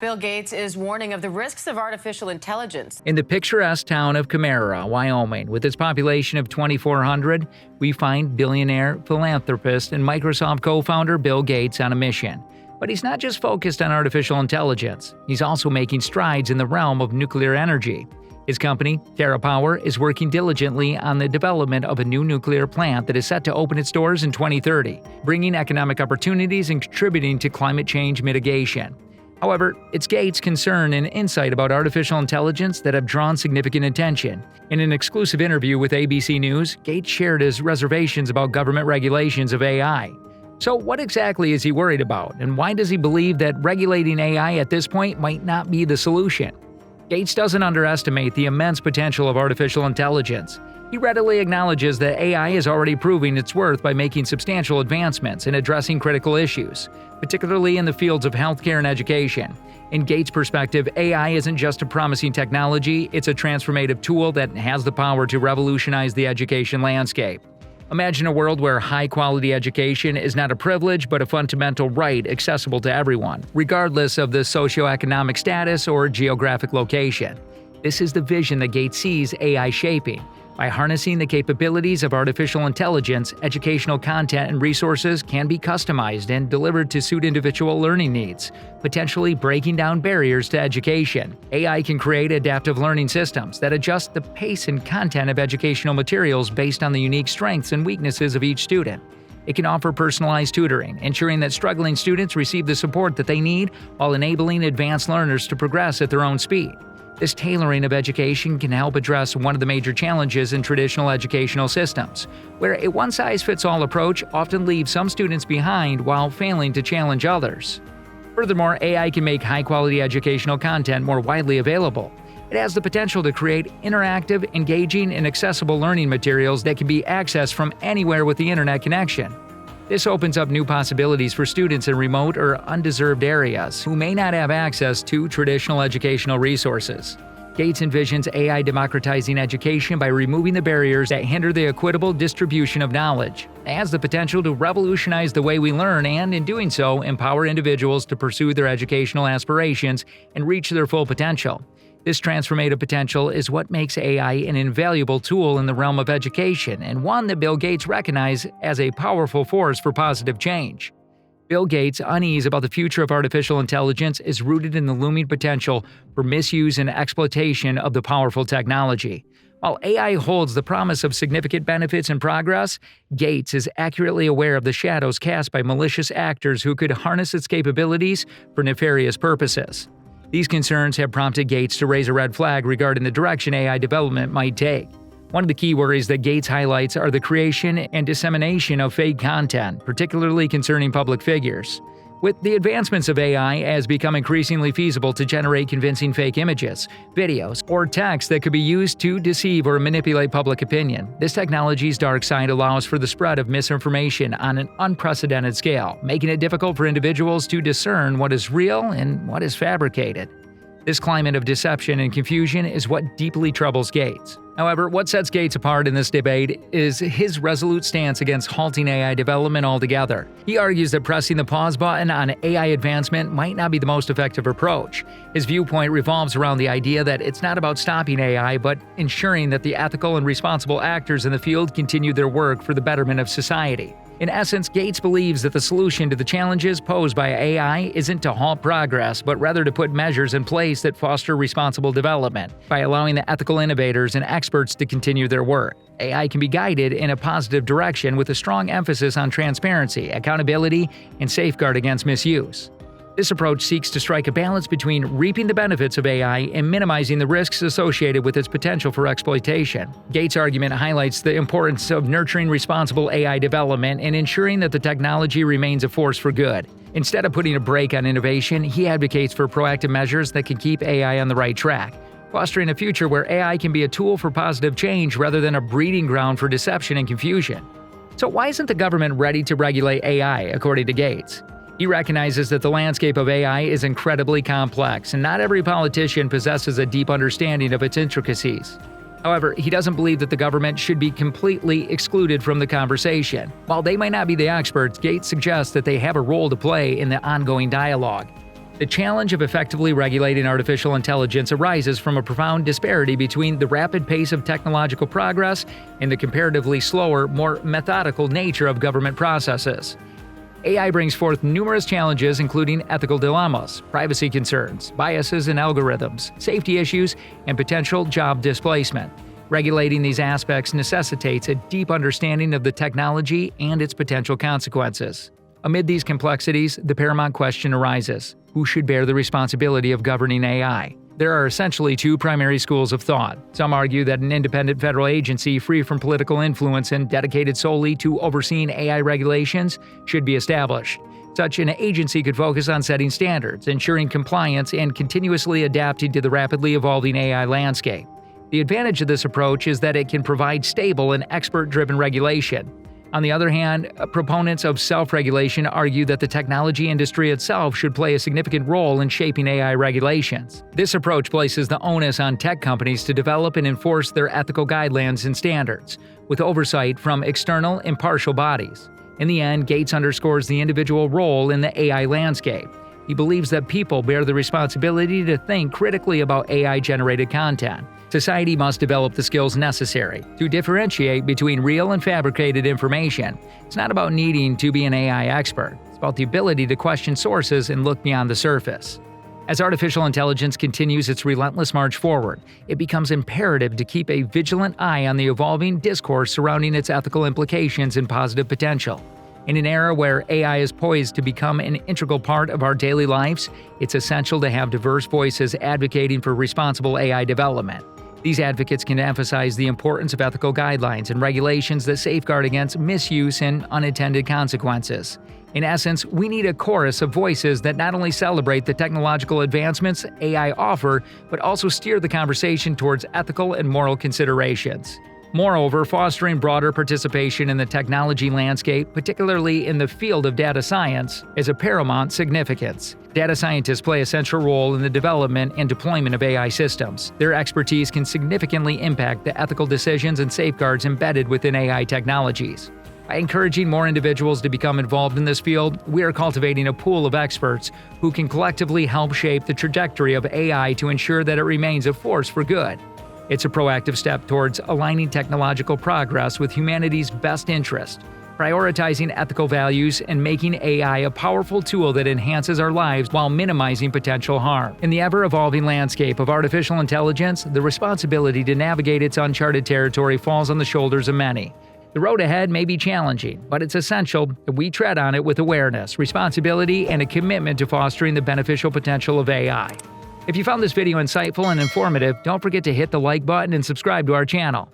Bill Gates is warning of the risks of artificial intelligence. In the picturesque town of Camara, Wyoming, with its population of 2,400, we find billionaire, philanthropist, and Microsoft co-founder Bill Gates on a mission. But he's not just focused on artificial intelligence, he's also making strides in the realm of nuclear energy. His company, TerraPower, is working diligently on the development of a new nuclear plant that is set to open its doors in 2030, bringing economic opportunities and contributing to climate change mitigation. However, it's Gates' concern and insight about artificial intelligence that have drawn significant attention. In an exclusive interview with ABC News, Gates shared his reservations about government regulations of AI. So what exactly is he worried about, and why does he believe that regulating AI at this point might not be the solution? Gates doesn't underestimate the immense potential of artificial intelligence. He readily acknowledges that AI is already proving its worth by making substantial advancements in addressing critical issues, particularly in the fields of healthcare and education. In Gates' perspective, AI isn't just a promising technology, it's a transformative tool that has the power to revolutionize the education landscape. Imagine a world where high-quality education is not a privilege but a fundamental right accessible to everyone, regardless of the socioeconomic status or geographic location. This is the vision that Gates sees AI shaping. By harnessing the capabilities of artificial intelligence, educational content and resources can be customized and delivered to suit individual learning needs, potentially breaking down barriers to education. AI can create adaptive learning systems that adjust the pace and content of educational materials based on the unique strengths and weaknesses of each student. It can offer personalized tutoring, ensuring that struggling students receive the support that they need while enabling advanced learners to progress at their own speed. This tailoring of education can help address one of the major challenges in traditional educational systems, where a one-size-fits-all approach often leaves some students behind while failing to challenge others. Furthermore, AI can make high-quality educational content more widely available. It has the potential to create interactive, engaging, and accessible learning materials that can be accessed from anywhere with the internet connection. This opens up new possibilities for students in remote or undeserved areas who may not have access to traditional educational resources. Gates envisions AI democratizing education by removing the barriers that hinder the equitable distribution of knowledge. It has the potential to revolutionize the way we learn and, in doing so, empower individuals to pursue their educational aspirations and reach their full potential. This transformative potential is what makes AI an invaluable tool in the realm of education and one that Bill Gates recognizes as a powerful force for positive change. Bill Gates' unease about the future of artificial intelligence is rooted in the looming potential for misuse and exploitation of the powerful technology. While AI holds the promise of significant benefits and progress, Gates is accurately aware of the shadows cast by malicious actors who could harness its capabilities for nefarious purposes. These concerns have prompted Gates to raise a red flag regarding the direction AI development might take. One of the key worries that Gates highlights are the creation and dissemination of fake content, particularly concerning public figures. With the advancements of AI, it has become increasingly feasible to generate convincing fake images, videos, or text that could be used to deceive or manipulate public opinion. This technology's dark side allows for the spread of misinformation on an unprecedented scale, making it difficult for individuals to discern what is real and what is fabricated. This climate of deception and confusion is what deeply troubles Gates. However, what sets Gates apart in this debate is his resolute stance against halting AI development altogether. He argues that pressing the pause button on AI advancement might not be the most effective approach. His viewpoint revolves around the idea that it's not about stopping AI, but ensuring that the ethical and responsible actors in the field continue their work for the betterment of society. In essence, Gates believes that the solution to the challenges posed by AI isn't to halt progress, but rather to put measures in place that foster responsible development. By allowing the ethical innovators and experts to continue their work, AI can be guided in a positive direction with a strong emphasis on transparency, accountability, and safeguard against misuse. This approach seeks to strike a balance between reaping the benefits of AI and minimizing the risks associated with its potential for exploitation. Gates' argument highlights the importance of nurturing responsible AI development and ensuring that the technology remains a force for good. Instead of putting a brake on innovation, he advocates for proactive measures that can keep AI on the right track, fostering a future where AI can be a tool for positive change rather than a breeding ground for deception and confusion. So why isn't the government ready to regulate AI, according to Gates? He recognizes that the landscape of AI is incredibly complex, and not every politician possesses a deep understanding of its intricacies. However, he doesn't believe that the government should be completely excluded from the conversation. While they might not be the experts, Gates suggests that they have a role to play in the ongoing dialogue. The challenge of effectively regulating artificial intelligence arises from a profound disparity between the rapid pace of technological progress and the comparatively slower, more methodical nature of government processes. AI brings forth numerous challenges, including ethical dilemmas, privacy concerns, biases in algorithms, safety issues, and potential job displacement. Regulating these aspects necessitates a deep understanding of the technology and its potential consequences. Amid these complexities, the paramount question arises: who should bear the responsibility of governing AI? There are essentially two primary schools of thought. Some argue that an independent federal agency free from political influence and dedicated solely to overseeing AI regulations should be established. Such an agency could focus on setting standards, ensuring compliance, and continuously adapting to the rapidly evolving AI landscape. The advantage of this approach is that it can provide stable and expert-driven regulation. On the other hand, proponents of self-regulation argue that the technology industry itself should play a significant role in shaping AI regulations. This approach places the onus on tech companies to develop and enforce their ethical guidelines and standards, with oversight from external, impartial bodies. In the end, Gates underscores the individual role in the AI landscape. He believes that people bear the responsibility to think critically about AI-generated content. Society must develop the skills necessary to differentiate between real and fabricated information. It's not about needing to be an AI expert. It's about the ability to question sources and look beyond the surface. As artificial intelligence continues its relentless march forward, it becomes imperative to keep a vigilant eye on the evolving discourse surrounding its ethical implications and positive potential. In an era where AI is poised to become an integral part of our daily lives, it's essential to have diverse voices advocating for responsible AI development. These advocates can emphasize the importance of ethical guidelines and regulations that safeguard against misuse and unintended consequences. In essence, we need a chorus of voices that not only celebrate the technological advancements AI offer, but also steer the conversation towards ethical and moral considerations. Moreover, fostering broader participation in the technology landscape, particularly in the field of data science, is of paramount significance. Data scientists play a central role in the development and deployment of AI systems. Their expertise can significantly impact the ethical decisions and safeguards embedded within AI technologies. By encouraging more individuals to become involved in this field, we are cultivating a pool of experts who can collectively help shape the trajectory of AI to ensure that it remains a force for good. It's a proactive step towards aligning technological progress with humanity's best interest, prioritizing ethical values, and making AI a powerful tool that enhances our lives while minimizing potential harm. In the ever-evolving landscape of artificial intelligence, the responsibility to navigate its uncharted territory falls on the shoulders of many. The road ahead may be challenging, but it's essential that we tread on it with awareness, responsibility, and a commitment to fostering the beneficial potential of AI. If you found this video insightful and informative, don't forget to hit the like button and subscribe to our channel.